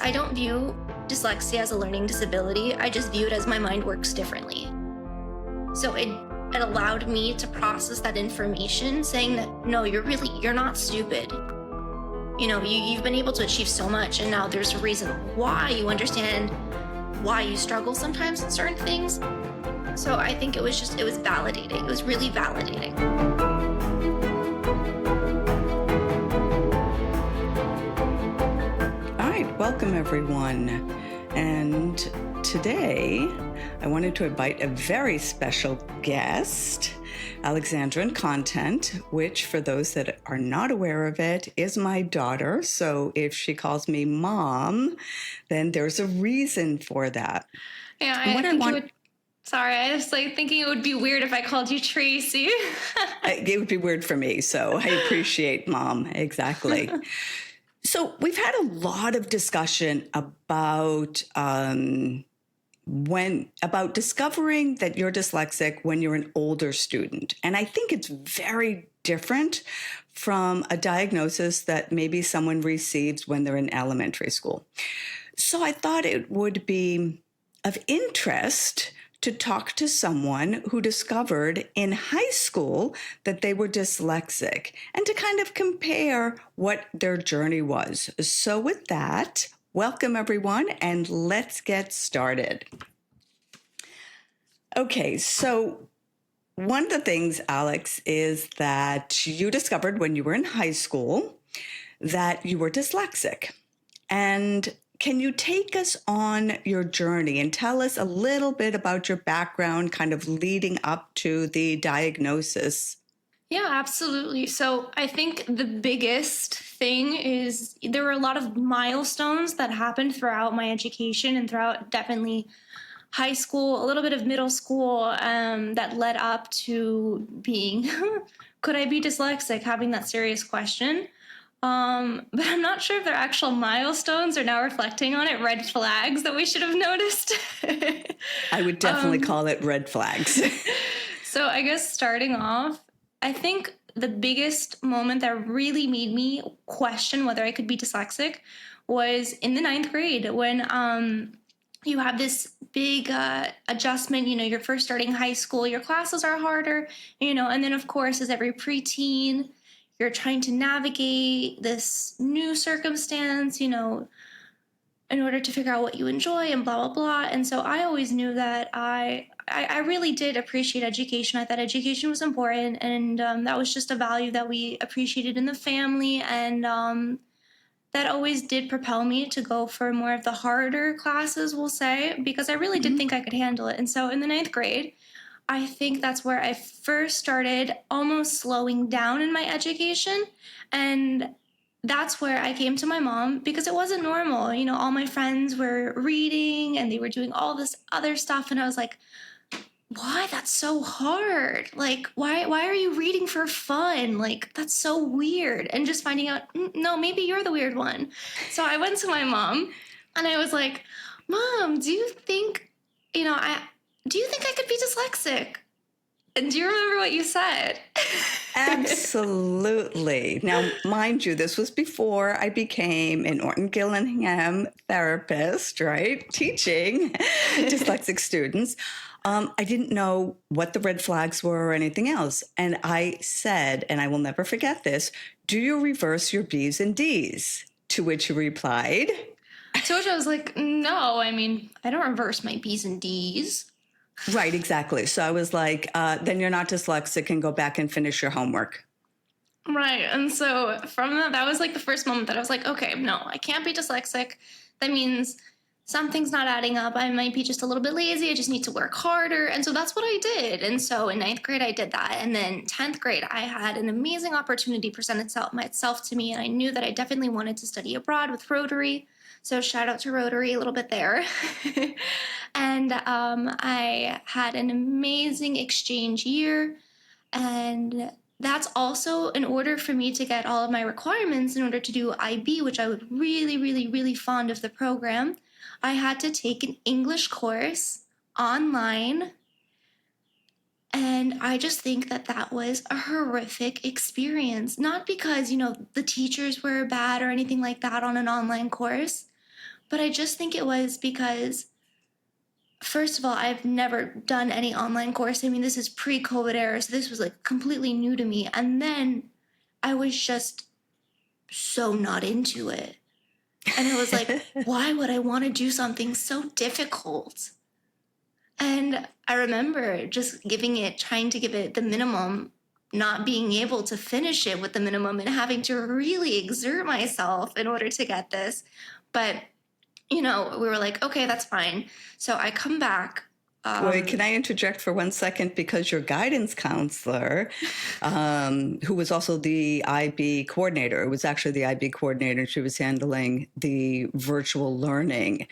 I don't view dyslexia as a learning disability. I just view it as my mind works differently. So it allowed me to process that information, saying that, no, you're not stupid. You've been able to achieve so much, and now there's a reason why you understand why you struggle sometimes in certain things. So I think it was validating. It was really validating. All right, welcome everyone. And today I wanted to invite a very special guest, Alexandra in Content, which for those that are not aware of it is my daughter. So if she calls me mom, then there's a reason for that. Yeah, I was thinking it would be weird if I called you Tracy. It would be weird for me. So I appreciate mom. Exactly. So we've had a lot of discussion about discovering that you're dyslexic when you're an older student. And I think it's very different from a diagnosis that maybe someone receives when they're in elementary school. So I thought it would be of interest to talk to someone who discovered in high school that they were dyslexic and to kind of compare what their journey was. So with that, welcome everyone, and let's get started. Okay, so one of the things, Alex, is that you discovered when you were in high school that you were dyslexic. And can you take us on your journey and tell us a little bit about your background kind of leading up to the diagnosis? Yeah, absolutely. So I think the biggest thing is there were a lot of milestones that happened throughout my education and throughout definitely high school, a little bit of middle school, that led up to being, could I be dyslexic, having that serious question. But I'm not sure if they're actual milestones or now reflecting on it, red flags that we should have noticed. I would definitely call it red flags. So I guess starting off, I think the biggest moment that really made me question whether I could be dyslexic was in the 9th grade when you have this big adjustment. You're first starting high school, your classes are harder, and then of course as every preteen, you're trying to navigate this new circumstance, in order to figure out what you enjoy and blah, blah, blah. And so I always knew that I really did appreciate education. I thought education was important, and that was just a value that we appreciated in the family. And that always did propel me to go for more of the harder classes, we'll say, because I really did think I could handle it. And so in the 9th grade, I think that's where I first started almost slowing down in my education. And that's where I came to my mom because it wasn't normal. All my friends were reading and they were doing all this other stuff. And I was like, why? That's so hard. Like, why are you reading for fun? Like, that's so weird. And just finding out, no, maybe you're the weird one. So I went to my mom and I was like, Mom, do you think I could be dyslexic? And do you remember what you said? Absolutely. Now, mind you, this was before I became an Orton Gillingham therapist, right? Teaching dyslexic students. I didn't know what the red flags were or anything else. And I said, and I will never forget this, do you reverse your B's and D's? To which you replied, I told you, I was like, no, I don't reverse my B's and D's. Right, exactly. So I was like, then you're not dyslexic and go back and finish your homework. Right. And so from that was like the first moment that I was like, okay, no, I can't be dyslexic. That means something's not adding up. I might be just a little bit lazy. I just need to work harder. And so that's what I did. And so in 9th grade, I did that. And then 10th grade, I had an amazing opportunity present itself to me. And I knew that I definitely wanted to study abroad with Rotary. So shout out to Rotary a little bit there. And I had an amazing exchange year. And that's also in order for me to get all of my requirements in order to do IB, which I was really, really, really fond of the program. I had to take an English course online. And I just think that that was a horrific experience. Not because, the teachers were bad or anything like that on an online course, But I just think it was because, first of all, I've never done any online course. I mean, this is pre-COVID era, so this was like completely new to me. And then I was just so not into it. And it was like, why would I want to do something so difficult? And I remember just trying to give it the minimum, not being able to finish it with the minimum and having to really exert myself in order to get this. But, we were like, okay, that's fine. So I come back. Wait, can I interject for 1 second? Because your guidance counselor, who was also the IB coordinator, it was actually the IB coordinator, she was handling the virtual learning.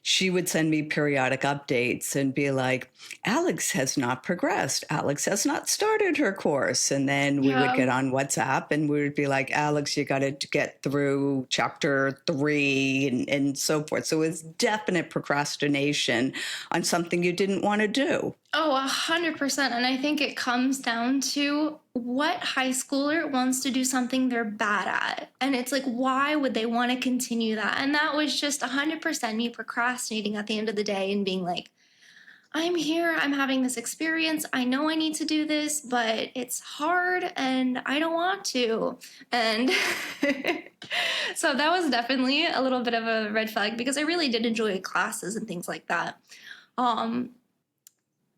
She would send me periodic updates and be like, Alex has not progressed. Alex has not started her course. And then we would get on WhatsApp and we would be like, Alex, you got to get through chapter 3 and so forth. So it's definite procrastination on something you didn't want to do. Oh, 100%. And I think it comes down to what high schooler wants to do something they're bad at. And it's like, why would they want to continue that? And that was just 100% me procrastinating at the end of the day and being like, I'm here, I'm having this experience. I know I need to do this, but it's hard and I don't want to. And so that was definitely a little bit of a red flag because I really did enjoy classes and things like that.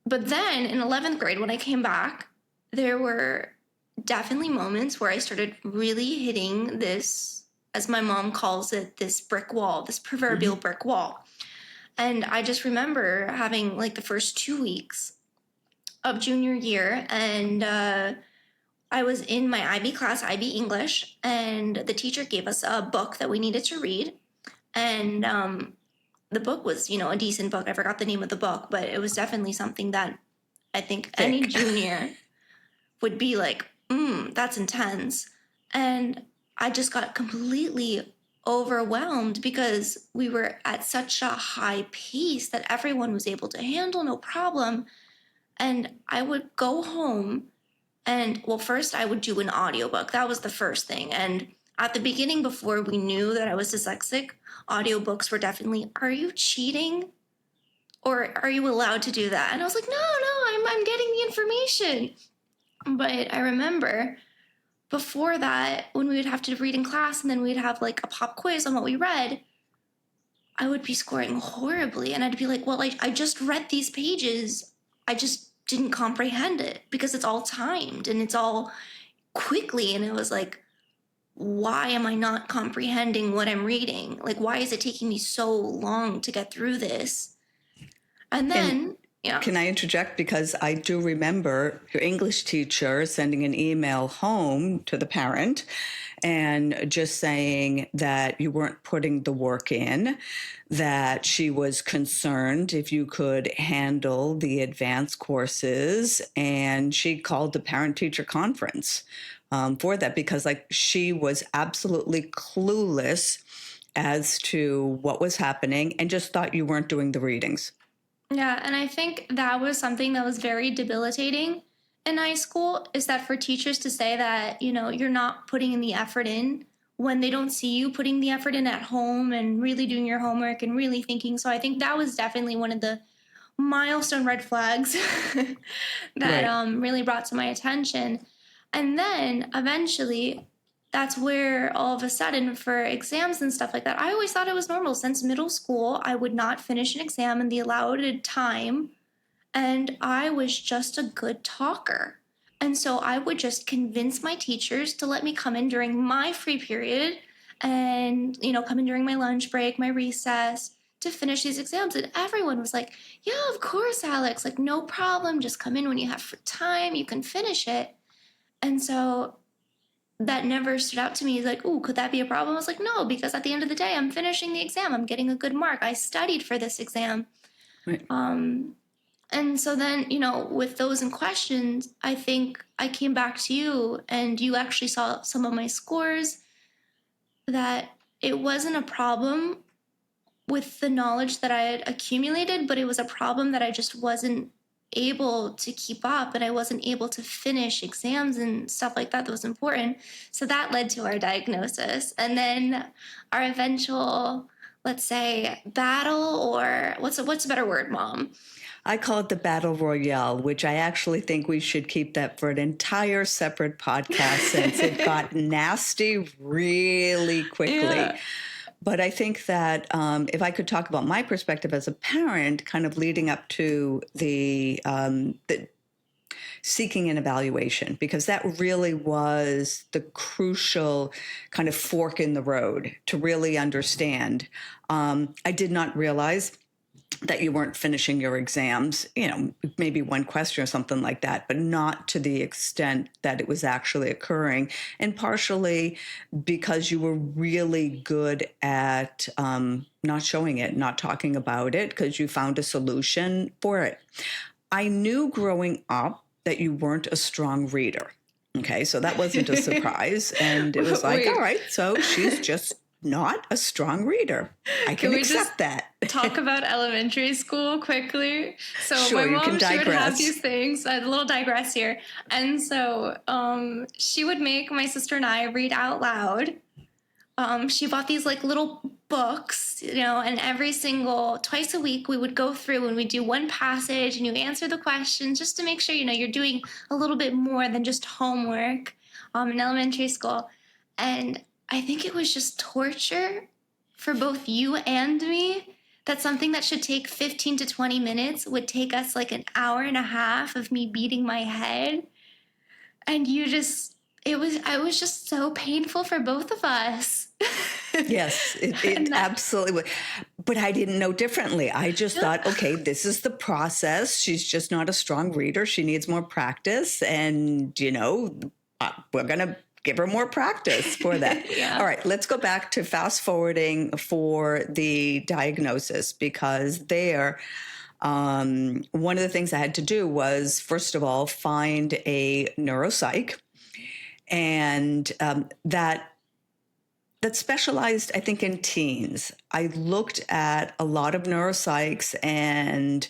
But then in 11th grade, when I came back, there were definitely moments where I started really hitting this, as my mom calls it, this brick wall, this proverbial brick wall. And I just remember having like the first 2 weeks of junior year, and I was in my IB class, IB English, and the teacher gave us a book that we needed to read. And the book was, a decent book. I forgot the name of the book, but it was definitely something that I think any junior would be like, that's intense. And I just got completely overwhelmed because we were at such a high pace that everyone was able to handle no problem. And I would go home and, well, first I would do an audiobook. That was the first thing. And at the beginning, before we knew that I was dyslexic, audiobooks were definitely, are you cheating? Or are you allowed to do that? And I was like, no, I'm getting the information. But I remember before that, when we would have to read in class and then we'd have like a pop quiz on what we read, I would be scoring horribly. And I'd be like, well, I just read these pages. I just didn't comprehend it because it's all timed and it's all quickly. And it was like, why am I not comprehending what I'm reading? Like, why is it taking me so long to get through this? And then, Can I interject? Because I do remember your English teacher sending an email home to the parent and just saying that you weren't putting the work in, that she was concerned if you could handle the advanced courses. And she called the parent-teacher conference for that because she was absolutely clueless as to what was happening and just thought you weren't doing the readings. Yeah, and I think that was something that was very debilitating in high school, is that for teachers to say that, you're not putting in the effort in when they don't see you putting the effort in at home and really doing your homework and really thinking. So I think that was definitely one of the milestone red flags that really brought to my attention. And then eventually, that's where all of a sudden for exams and stuff like that, I always thought it was normal. Since middle school, I would not finish an exam in the allotted time. And I was just a good talker. And so I would just convince my teachers to let me come in during my free period and, come in during my lunch break, my recess to finish these exams. And everyone was like, yeah, of course, Alex, like no problem. Just come in when you have time. You can finish it. And so that never stood out to me like, oh, could that be a problem? I was like, no, because at the end of the day, I'm finishing the exam. I'm getting a good mark. I studied for this exam. Right. And so then, with those in questions, I think I came back to you and you actually saw some of my scores, that it wasn't a problem with the knowledge that I had accumulated, but it was a problem that I just wasn't able to keep up and I wasn't able to finish exams and stuff like that was important. So that led to our diagnosis and then our eventual let's say, battle, or what's a better word, Mom? I call it the battle royale, which I actually think we should keep that for an entire separate podcast since it got nasty really quickly. Yeah. But I think that if I could talk about my perspective as a parent, kind of leading up to the seeking an evaluation, because that really was the crucial kind of fork in the road to really understand. I did not realize that you weren't finishing your exams, maybe one question or something like that, but not to the extent that it was actually occurring. And partially because you were really good at not showing it, not talking about it, because you found a solution for it. I knew growing up that you weren't a strong reader. Okay, so that wasn't a surprise. And it was like, all Wait, right, so she's just not a strong reader. I can can we just accept that. talk about elementary school quickly? So my Sure, you can mom, she would have digress. these things, a little digress here. And so she would make my sister and I read out loud. She bought these like little books, and every single twice a week we would go through and we do one passage and you answer the questions just to make sure you're doing a little bit more than just homework in elementary school. And I think it was just torture for both you and me. That something that should take 15 to 20 minutes would take us like an hour and a half of me beating my head. And I was just so painful for both of us. Yes, it absolutely would. But I didn't know differently. I just thought, okay, this is the process. She's just not a strong reader. She needs more practice. And, we're going to give her more practice for that. Yeah. All right, let's go back to fast forwarding for the diagnosis, because one of the things I had to do was, first of all, find a neuropsych, and that specialized, I think, in teens. I looked at a lot of neuropsychs, and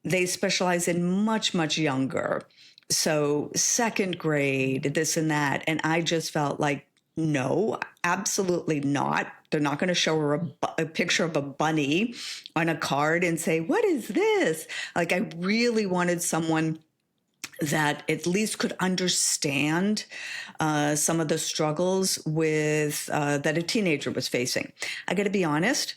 they specialize in much, much younger. So second grade, this and that. And I just felt like, no, absolutely not. They're not going to show her a picture of a bunny on a card and say, what is this? Like, I really wanted someone that at least could understand some of the struggles that a teenager was facing. I got to be honest,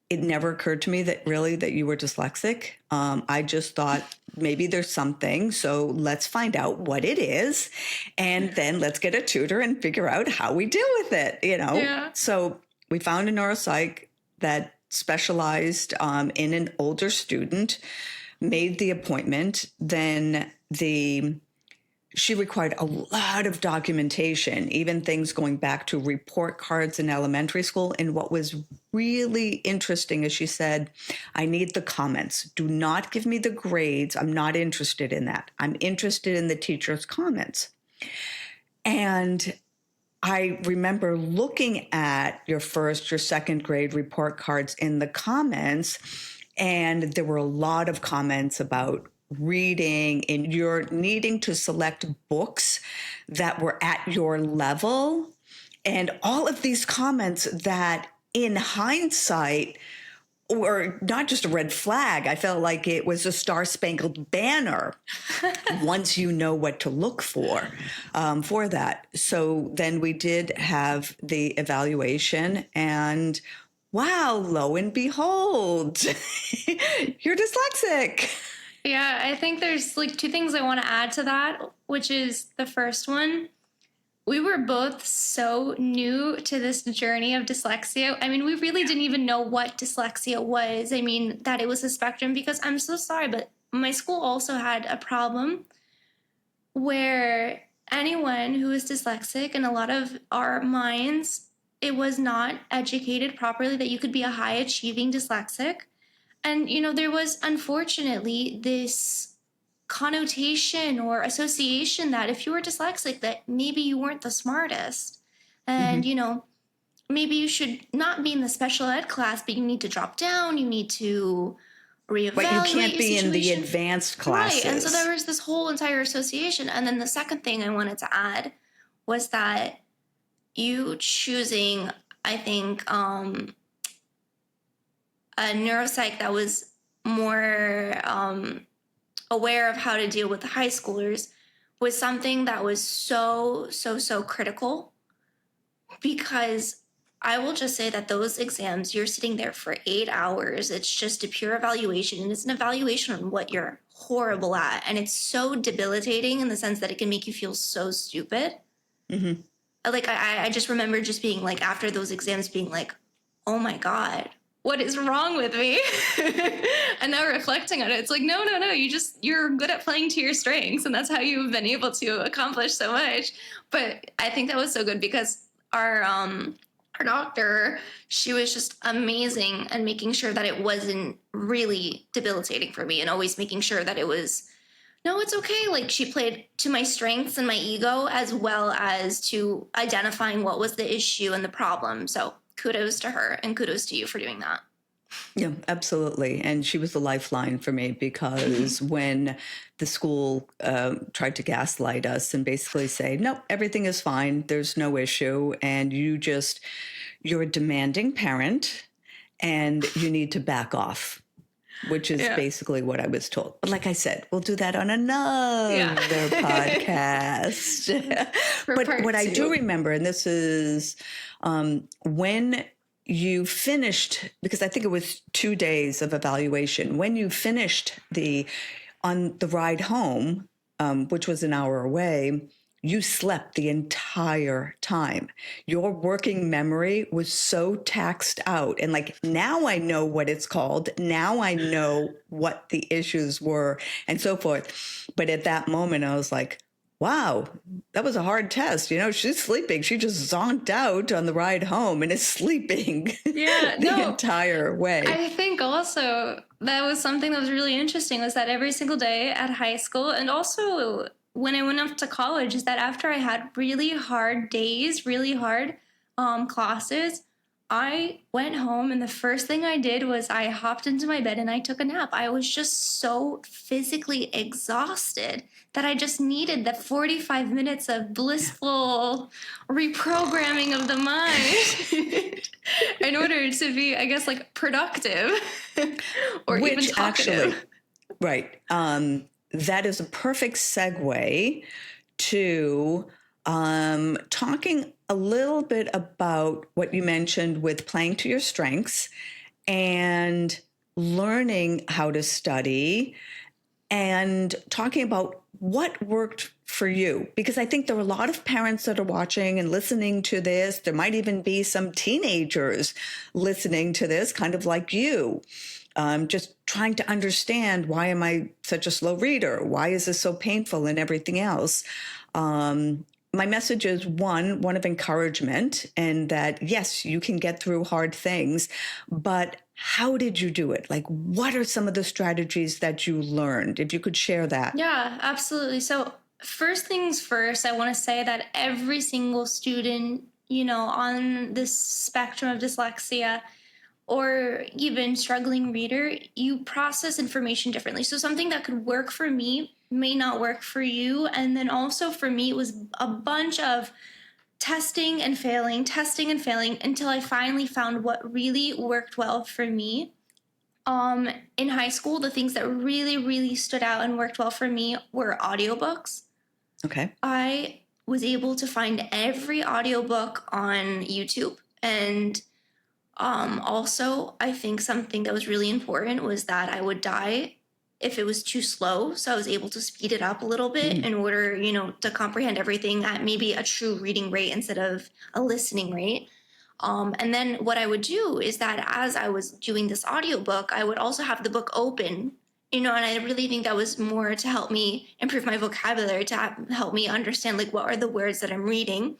it never occurred to me that you were dyslexic. I just thought maybe there's something, so let's find out what it is, and then let's get a tutor and figure out how we deal with it. Yeah. So we found a neuropsych that specialized in an older student, made the appointment. Then she required a lot of documentation, even things going back to report cards in elementary school. And what was really interesting is she said, I need the comments. Do not give me the grades. I'm not interested in that. I'm interested in the teacher's comments. And I remember looking at your second grade report cards in the comments, and there were a lot of comments about reading and you're needing to select books that were at your level. And all of these comments that in hindsight were not just a red flag. I felt like it was a Star-Spangled Banner once you know what to look for that. So then we did have the evaluation, and wow, lo and behold, you're dyslexic. Yeah, I think there's like two things I want to add to that, which is the first one. We were both so new to this journey of dyslexia. I mean, we really didn't even know what dyslexia was. I mean, that it was a spectrum, because I'm so sorry, but my school also had a problem where anyone who is dyslexic, in a lot of our minds, it was not educated properly that you could be a high achieving dyslexic. And, there was unfortunately this connotation or association that if you were dyslexic, that maybe you weren't the smartest. And, maybe you should not be in the special ed class, but you need to drop down, you need to reevaluate. But you can't be your in the situation. advanced classes. Right. And so there was this whole entire association. And then the second thing I wanted to add was that you choosing, I think, a neuropsych that was more aware of how to deal with the high schoolers was something that was so critical, because I will just say that those exams, you're sitting there for 8 hours. It's just a pure evaluation, and it's an evaluation on what you're horrible at. And it's so debilitating in the sense that it can make you feel so stupid. Mm-hmm. Like, I just remember just being like, after those exams, being like, oh my God, what is wrong with me? And now reflecting on it, it's like, no, you're good at playing to your strengths. And that's how you've been able to accomplish so much. But I think that was so good because our doctor, she was just amazing and making sure that it wasn't really debilitating for me, and always making sure that it was, no, it's okay. Like, she played to my strengths and my ego, as well as to identifying what was the issue and the problem. So kudos to her, and kudos to you for doing that. Yeah, absolutely. And she was the lifeline for me, because when the school tried to gaslight us and basically say, no, everything is fine, there's no issue, and you're a demanding parent and you need to back off, which is Yeah. basically what I was told. But like I said, we'll do that on another podcast. But part what I do two. remember, and this is when you finished, because I think it was 2 days of evaluation, when you finished on the ride home, which was an hour away, you slept the entire time. Your working memory was so taxed out. And like, now I know what it's called. Now I know what the issues were and so forth. But at that moment, I was like, wow, that was a hard test. She's sleeping. She just zonked out on the ride home and is sleeping the entire way. I think also that was something that was really interesting, was that every single day at high school, and also when I went up to college, is that after I had really hard days, really hard classes, I went home and the first thing I did was I hopped into my bed and I took a nap. I was just so physically exhausted that I just needed the 45 minutes of blissful reprogramming of the mind in order to be, I guess, like, productive or Which even talkative. actually, right. That is a perfect segue to talking a little bit about what you mentioned with playing to your strengths and learning how to study, and talking about what worked for you. Because I think there are a lot of parents that are watching and listening to this. There might even be some teenagers listening to this, kind of like you. Just trying to understand, why am I such a slow reader? Why is this so painful and everything else? My message is one of encouragement, and that, yes, you can get through hard things, but how did you do it? Like, what are some of the strategies that you learned? If you could share that. Yeah, absolutely. So first things first, I want to say that every single student, on this spectrum of dyslexia, or even struggling reader, you process information differently. So something that could work for me may not work for you. And then also for me, it was a bunch of testing and failing until I finally found what really worked well for me. In high school, the things that really stood out and worked well for me were audiobooks. Okay. I was able to find every audiobook on YouTube. And also, I think something that was really important was that I would die if it was too slow. So I was able to speed it up a little bit in order, to comprehend everything at maybe a true reading rate instead of a listening rate. And then what I would do is that as I was doing this audiobook, I would also have the book open, and I really think that was more to help me improve my vocabulary, to help me understand, like, what are the words that I'm reading.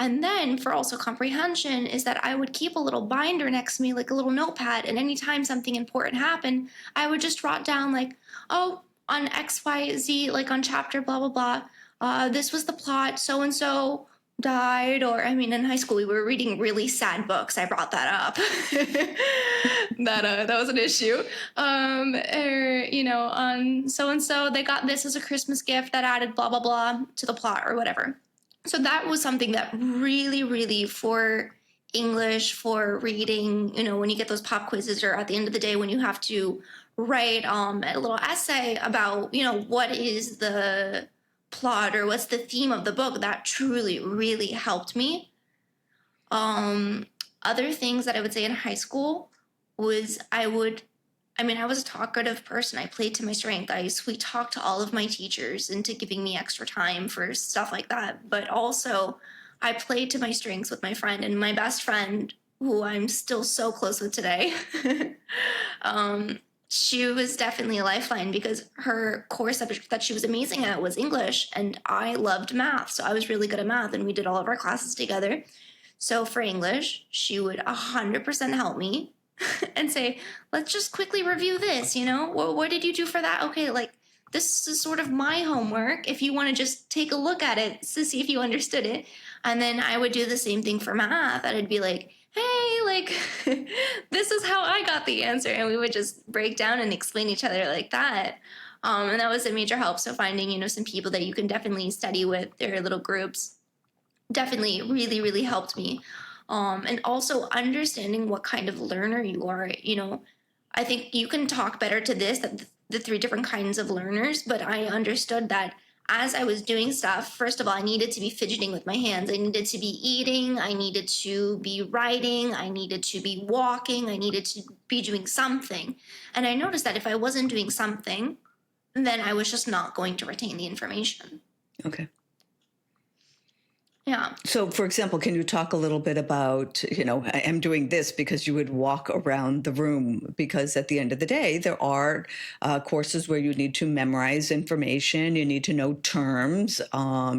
And then for also comprehension is that I would keep a little binder next to me, like a little notepad. And anytime something important happened, I would just jot down, like, oh, on XYZ, like on chapter blah, blah, blah, this was the plot, so-and-so died. Or, I mean, in high school, we were reading really sad books. I brought that up. That was an issue. On so-and-so, they got this as a Christmas gift that added blah, blah, blah to the plot or whatever. So that was something that really, for English for reading, when you get those pop quizzes, or at the end of the day when you have to write a little essay about, what is the plot or what's the theme of the book, that truly really helped me. Um, Other things that I would say in high school was I was a talkative person. I played to my strength. I sweet talked to all of my teachers into giving me extra time for stuff like that. But also, I played to my strengths with my friend, and my best friend, who I'm still so close with today. um, she was definitely a lifeline because her core subject that she was amazing at was English, and I loved math. So I was really good at math, and we did all of our classes together. So for English, she would 100% help me and say, let's just quickly review this, what did you do for that? Okay, like this is sort of my homework. If you want to just take a look at it to see if you understood it. And then I would do the same thing for math. And I'd be like, hey, like, this is how I got the answer. And we would just break down and explain each other like that. And that was a major help. So finding, some people that you can definitely study with, their little groups, definitely really, really helped me. And also understanding what kind of learner you are. I think you can talk better to this, that the three different kinds of learners, but I understood that as I was doing stuff, first of all, I needed to be fidgeting with my hands. I needed to be eating. I needed to be writing. I needed to be walking. I needed to be doing something. And I noticed that if I wasn't doing something, then I was just not going to retain the information. Okay. Yeah. So, for example, can you talk a little bit about, I am doing this because you would walk around the room, because at the end of the day, there are courses where you need to memorize information, you need to know terms,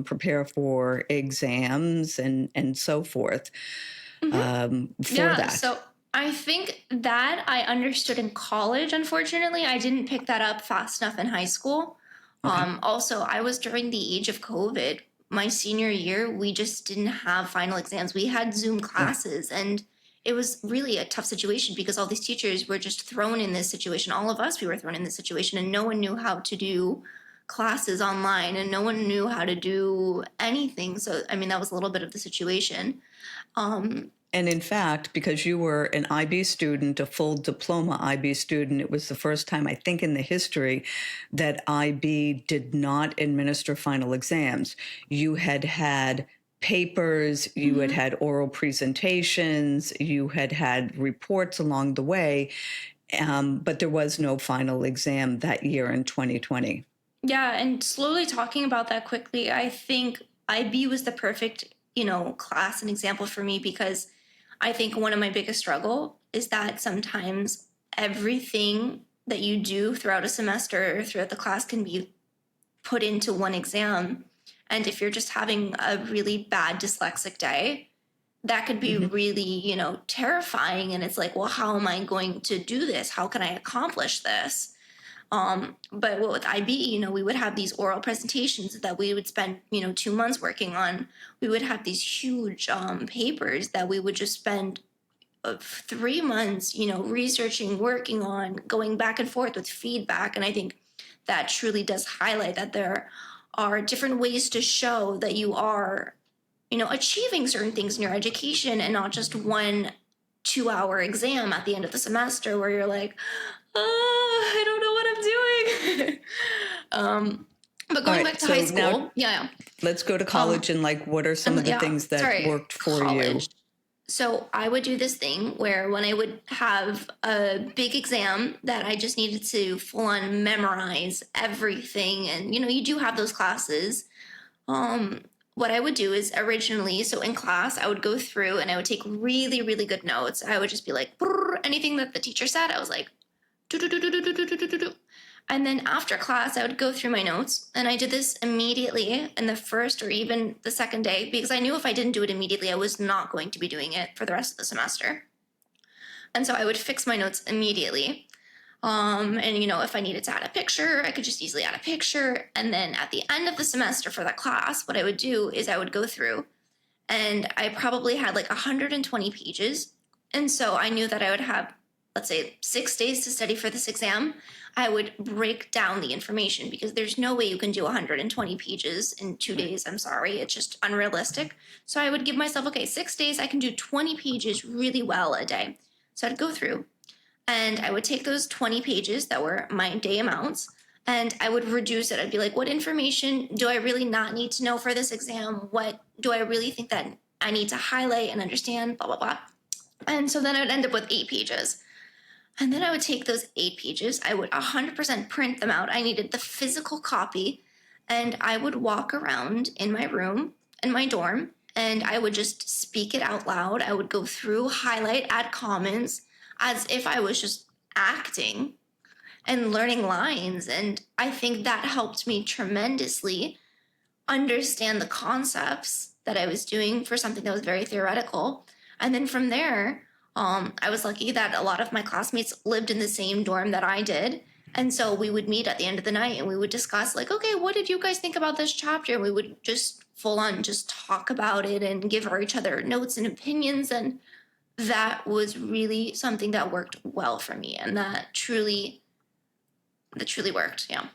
prepare for exams and so forth for that. So I think that I understood in college. Unfortunately, I didn't pick that up fast enough in high school. Okay. Also, I was during the age of COVID. My senior year, we just didn't have final exams. We had Zoom Right. classes, and it was really a tough situation because all these teachers were just thrown in this situation. All of us, we were thrown in this situation, and no one knew how to do classes online, and no one knew how to do anything. So, that was a little bit of the situation. Um, And in fact, because you were an IB student, a full diploma IB student, it was the first time, I think, in the history that IB did not administer final exams. You had had papers, you had mhm. had oral presentations, you had had reports along the way, but there was no final exam that year in 2020. Yeah, and slowly talking about that quickly, I think IB was the perfect, class and example for me, because I think one of my biggest struggle is that sometimes everything that you do throughout a semester or throughout the class can be put into one exam. And if you're just having a really bad dyslexic day, that could be Mhm. really, terrifying. And it's like, well, how am I going to do this? How can I accomplish this? But with IB, we would have these oral presentations that we would spend, 2 months working on. We would have these huge papers that we would just spend 3 months, researching, working on, going back and forth with feedback. And I think that truly does highlight that there are different ways to show that you are, achieving certain things in your education, and not just one 2-hour exam at the end of the semester where you're like, I don't know what I'm doing. But All going back right. to high So now school, yeah. let's go to college, and like, what are some of the Yeah, things that sorry, worked for you? college. So I would do this thing where when I would have a big exam that I just needed to full on memorize everything, and you do have those classes. Um, what I would do is originally, so in class, I would go through and I would take really, really good notes. I would just be like, "Brrr," anything that the teacher said, I was like, do, do, do, do, do, do, do, do, do, do. And then after class, I would go through my notes, and I did this immediately in the first or even the second day, because I knew if I didn't do it immediately, I was not going to be doing it for the rest of the semester. And so I would fix my notes immediately. And if I needed to add a picture, I could just easily add a picture. And then at the end of the semester for that class, what I would do is I would go through, and I probably had like 120 pages. And so I knew that I would have let's say 6 days to study for this exam, I would break down the information because there's no way you can do 120 pages in 2 days. I'm sorry. It's just unrealistic. So I would give myself, okay, 6 days, I can do 20 pages really well a day. So I'd go through and I would take those 20 pages that were my day amounts and I would reduce it. I'd be like, what information do I really not need to know for this exam? What do I really think that I need to highlight and understand? Blah, blah, blah. And so then I would end up with 8 pages. And then I would take those 8 pages, I would 100% print them out. I needed the physical copy. And I would walk around in my room, in my dorm, and I would just speak it out loud. I would go through, highlight, add comments as if I was just acting and learning lines. And I think that helped me tremendously understand the concepts that I was doing for something that was very theoretical. And then from there, I was lucky that a lot of my classmates lived in the same dorm that I did. And so we would meet at the end of the night and we would discuss, like, okay, what did you guys think about this chapter? And we would just full on just talk about it and give each other notes and opinions. And that was really something that worked well for me. And that truly worked. Yeah.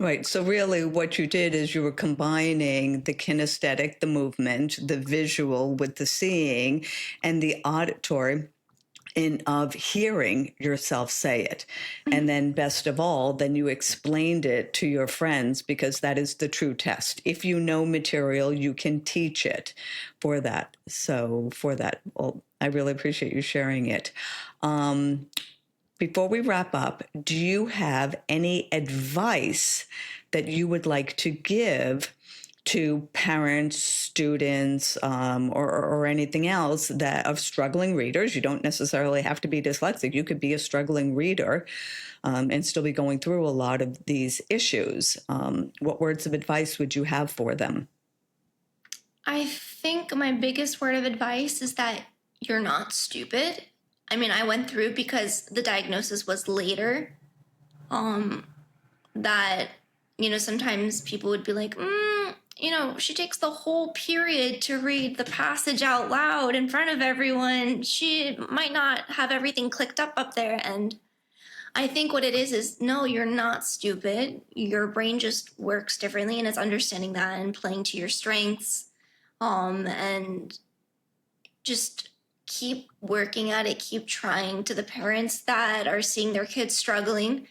Right. So really what you did is you were combining the kinesthetic, the movement, the visual with the seeing and the auditory of hearing yourself say it. And then best of all, then you explained it to your friends because that is the true test. If you know material, you can teach it for that. So for that, well, I really appreciate you sharing it. Before we wrap up, do you have any advice that you would like to give to parents, students, or anything else that of struggling readers? You don't necessarily have to be dyslexic. You could be a struggling reader and still be going through a lot of these issues. What words of advice would you have for them? I think my biggest word of advice is that you're not stupid. I mean, I went through because the diagnosis was later. That, sometimes people would be like, she takes the whole period to read the passage out loud in front of everyone. She might not have everything clicked up there. And I think what it is no, you're not stupid. Your brain just works differently and it's understanding that and playing to your strengths. And just keep working at it, keep trying. To the parents that are seeing their kids struggling,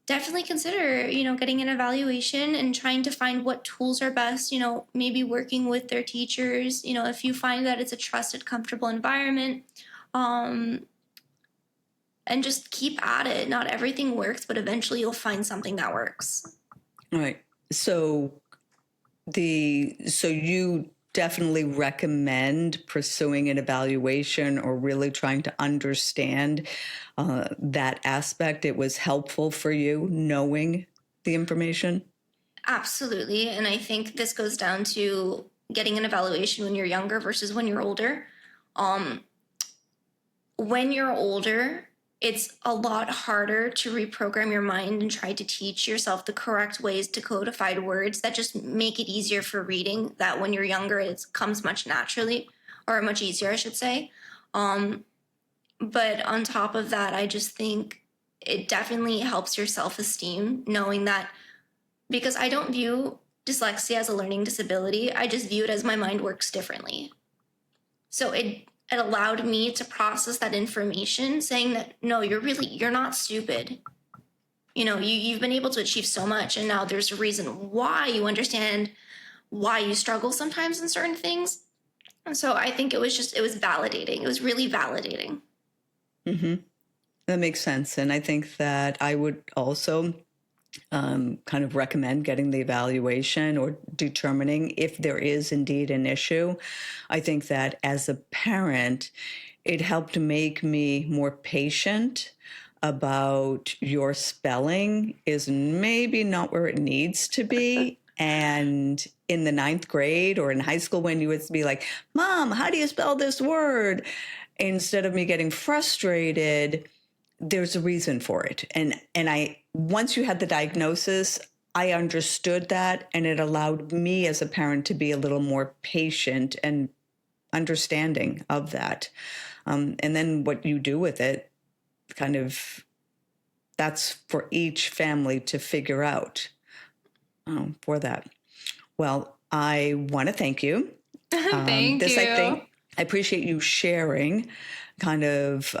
definitely consider, getting an evaluation and trying to find what tools are best, maybe working with their teachers, if you find that it's a trusted, comfortable environment, and just keep at it. Not everything works, but eventually you'll find something that works. All right. So you definitely recommend pursuing an evaluation or really trying to understand that aspect. It was helpful for you knowing the information? Absolutely. And I think this goes down to getting an evaluation when you're younger versus when you're older. When you're older, it's a lot harder to reprogram your mind and try to teach yourself the correct ways to codify words that just make it easier for reading. That when you're younger, it comes much naturally, or much easier, I should say. But on top of that, I just think it definitely helps your self-esteem knowing that, because I don't view dyslexia as a learning disability. I just view it as my mind works differently. So it allowed me to process that information, saying that, no, you're not stupid. You've been able to achieve so much, and now there's a reason why you understand why you struggle sometimes in certain things. And so I think it was validating. It was really validating. Mm-hmm. That makes sense. And I think that I would also kind of recommend getting the evaluation or determining if there is indeed an issue. I think that as a parent, it helped make me more patient about your spelling is maybe not where it needs to be. And in the 9th grade or in high school, when you would be like, Mom, how do you spell this word? Instead of me getting frustrated, there's a reason for it. And I, once you had the diagnosis, I understood that, and it allowed me as a parent to be a little more patient and understanding of that. And then what you do with it kind of, that's for each family to figure out for that. Well, I want to thank you. Thank This, I you. think, I appreciate you sharing kind of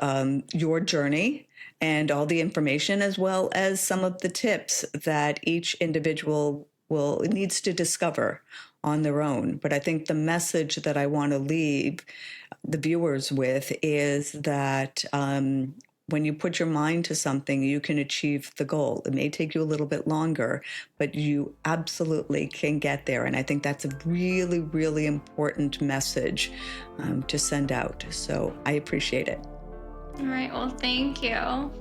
your journey and all the information, as well as some of the tips that each individual needs to discover on their own. But I think the message that I want to leave the viewers with is that when you put your mind to something, you can achieve the goal. It may take you a little bit longer, but you absolutely can get there. And I think that's a really, really important message to send out. So I appreciate it. All right. Well, thank you.